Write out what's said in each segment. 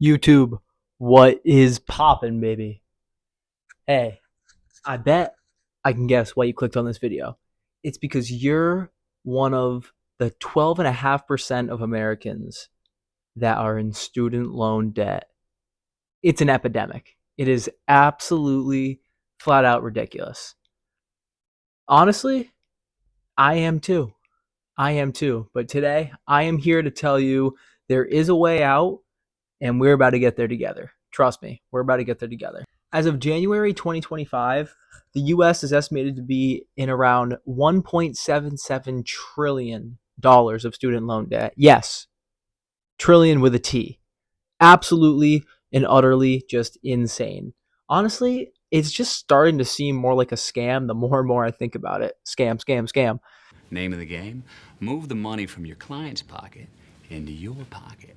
YouTube, what is poppin', baby? Hey, I bet I can guess why you clicked on this video. It's because you're one of the 12.5% of Americans that are in student loan debt. It's an epidemic. It is absolutely flat out ridiculous. Honestly, I am too. I am too. But today, I am here to tell you there is a way out, and we're about to get there together. Trust me, we're about to get there together. As of January 2025, the US is estimated to be in around $1.77 trillion of student loan debt. Yes, trillion with a T. Absolutely and utterly just insane. Honestly, it's just starting to seem more like a scam the more and more I think about it. Scam, scam, scam. Name of the game? Move the money from your client's pocket into your pocket.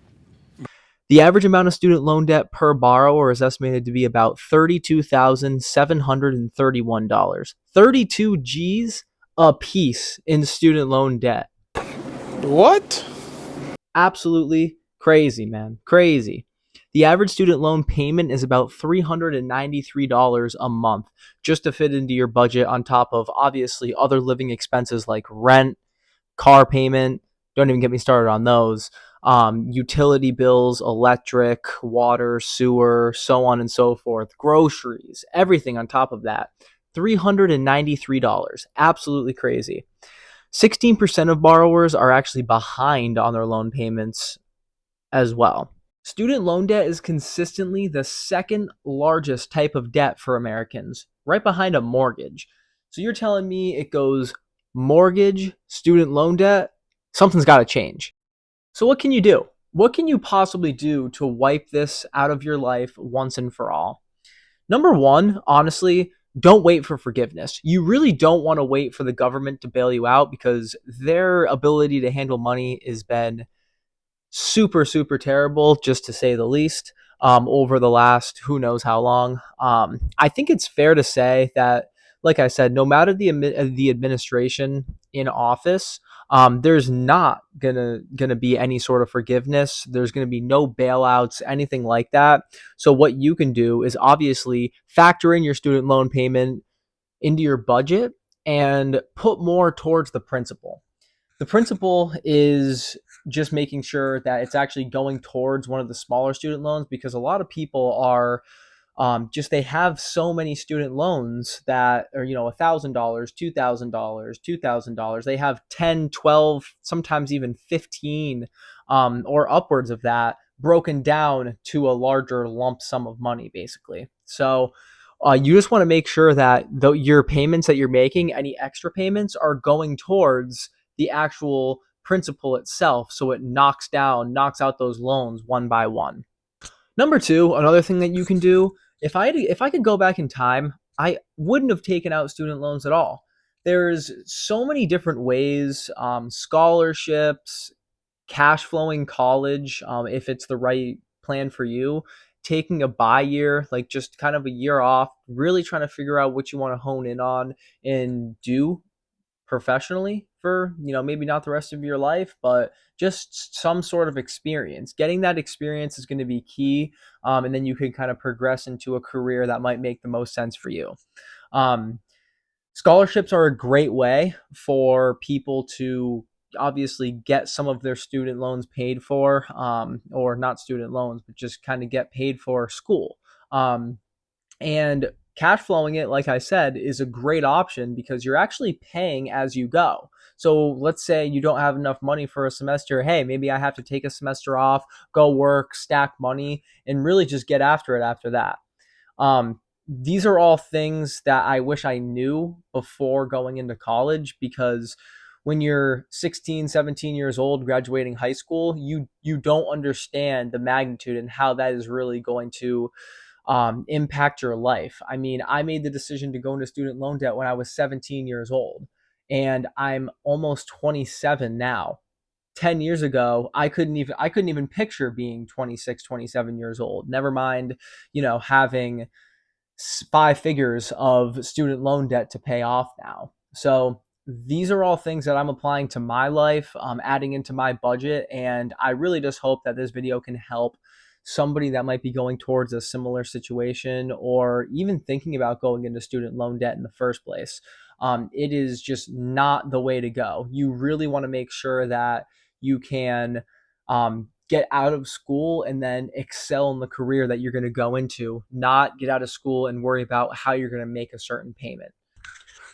The average amount of student loan debt per borrower is estimated to be about $32,731. 32 G's a piece in student loan debt. What? Absolutely crazy, man. Crazy. The average student loan payment is about $393 a month just to fit into your budget, on top of obviously other living expenses like rent, car payment. Don't even get me started on those. Utility bills, electric, water, sewer, so on and so forth, groceries, everything on top of that. $393. Absolutely crazy. 16% of borrowers are actually behind on their loan payments as well. Student loan debt is consistently the second largest type of debt for Americans, right behind a mortgage. So you're telling me it goes mortgage, student loan debt? Something's got to change. So what can you do? What can you possibly do to wipe this out of your life once and for all? Number one, honestly, don't wait for forgiveness. You really don't want to wait for the government to bail you out, because their ability to handle money has been super, super terrible, just to say the least, over the last who knows how long. I think it's fair to say that, like I said, no matter the administration in office, there's not gonna be any sort of forgiveness. There's gonna be no bailouts, anything like that. So what you can do is obviously factor in your student loan payment into your budget and put more towards the principal. The principal is just making sure that it's actually going towards one of the smaller student loans, because a lot of people are just, they have so many student loans that are, $1,000, $2,000. They have 10, 12, sometimes even 15, or upwards of that, broken down to a larger lump sum of money, basically. So you just want to make sure that your payments that you're making, any extra payments, are going towards the actual principal itself, so it knocks out those loans one by one. Number two, another thing that you can do, if I could go back in time, I wouldn't have taken out student loans at all. There's so many different ways, scholarships, cash flowing college, if it's the right plan for you, taking a bye year, like just kind of a year off, really trying to figure out what you want to hone in on and do professionally for, maybe not the rest of your life, but just some sort of experience. Getting that experience is going to be key. And then you can kind of progress into a career that might make the most sense for you. um, Scholarships are a great way for people to obviously get some of their student loans paid for, or not student loans, but just kind of get paid for school. And cash flowing it, like I said, is a great option because you're actually paying as you go. So let's say you don't have enough money for a semester. Hey, maybe I have to take a semester off, go work, stack money, and really just get after it after that. These are all things that I wish I knew before going into college, because when you're 16, 17 years old, graduating high school, you don't understand the magnitude and how that is really going to impact your life. I mean, I made the decision to go into student loan debt when I was 17 years old, and I'm almost 27 now. 10 years ago, I couldn't even picture being 26, 27 years old. Never mind, having five figures of student loan debt to pay off now. So these are all things that I'm applying to my life, adding into my budget, and I really just hope that this video can help somebody that might be going towards a similar situation or even thinking about going into student loan debt in the first place. It is just not the way to go. You really want to make sure that you can get out of school and then excel in the career that you're going to go into, not get out of school and worry about how you're going to make a certain payment.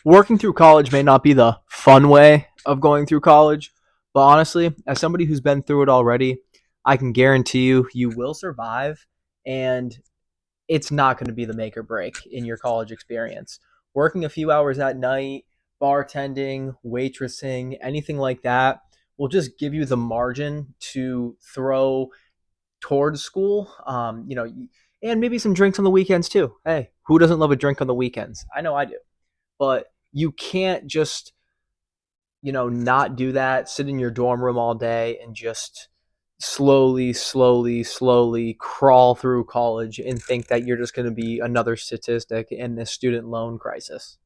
Working through college may not be the fun way of going through college, but honestly, as somebody who's been through it already, I can guarantee you, you will survive, and it's not going to be the make or break in your college experience. Working a few hours at night, bartending, waitressing, anything like that will just give you the margin to throw towards school. And maybe some drinks on the weekends too. Hey, who doesn't love a drink on the weekends? I know I do. But you can't just, not do that, sit in your dorm room all day and just slowly crawl through college and think that you're just going to be another statistic in this student loan crisis.